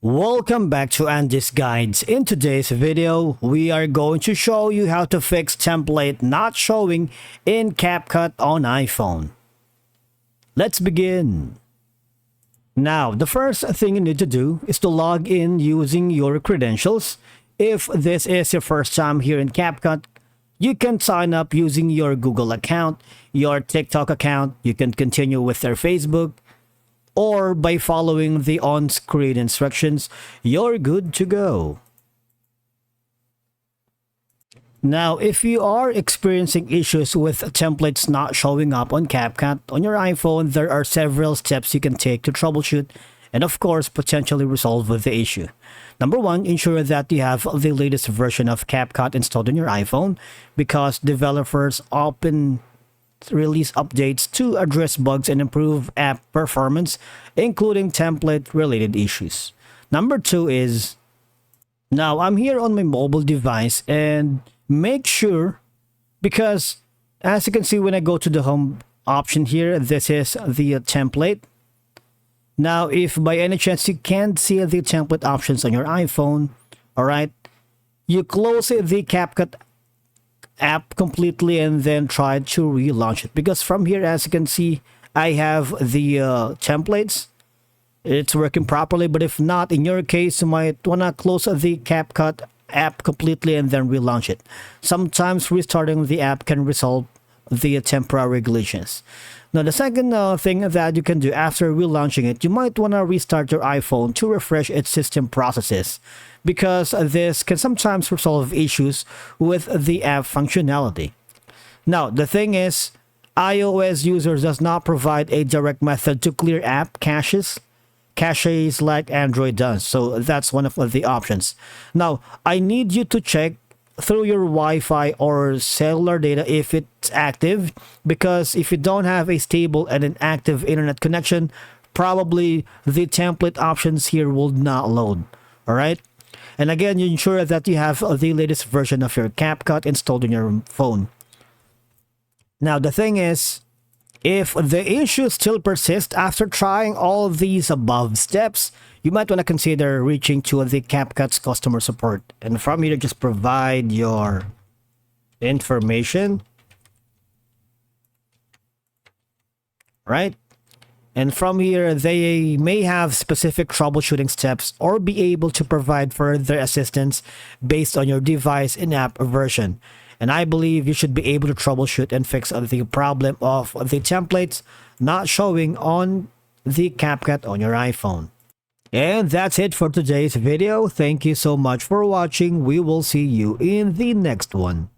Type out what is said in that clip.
Welcome back to Andy's Guides. In today's video, we are going to show you how to fix template not showing in CapCut on iPhone. Let's begin. Now, the first thing you need to do is to log in using your credentials. If this is your first time here in CapCut, you can sign up using your Google account, your TikTok account. You can continue with their Facebook, or by following the on-screen instructions, you're good to go. Now, if you are experiencing issues with templates not showing up on CapCut on your iPhone, there are several steps you can take to troubleshoot and of course potentially resolve the issue. Number one, ensure that you have the latest version of CapCut installed on your iPhone, because developers often release updates to address bugs and improve app performance, including template related issues. Number two is, now I'm here on my mobile device, and make sure, because as you can see when I go to the home option here, this is the template. Now if by any chance you can't see the template options on your iPhone, alright, you close the CapCut app completely and then try to relaunch it, because from here, as you can see, I have the templates. It's working properly, but if not, in your case, you might want to close the CapCut app completely and then relaunch it. Sometimes restarting the app can resolve the temporary glitches. Now, the second thing that you can do after relaunching it, you might want to restart your iPhone to refresh its system processes, because this can sometimes resolve issues with the app functionality. Now, the thing is, iOS users does not provide a direct method to clear app caches like Android does. So that's one of the options. Now, I need you to check through your Wi-Fi or cellular data if it's active, because if you don't have a stable and an active internet connection, probably the template options here will not load. All right. And again, you ensure that you have the latest version of your CapCut installed on your phone. Now, the thing is, if the issues still persist after trying all these above steps, you might want to consider reaching to the CapCut's customer support. And from here, just provide your information. Right? And from here, they may have specific troubleshooting steps or be able to provide further assistance based on your device and app version. And I believe you should be able to troubleshoot and fix the problem of the templates not showing on the CapCut on your iPhone. And that's it for today's video. Thank you so much for watching. We will see you in the next one.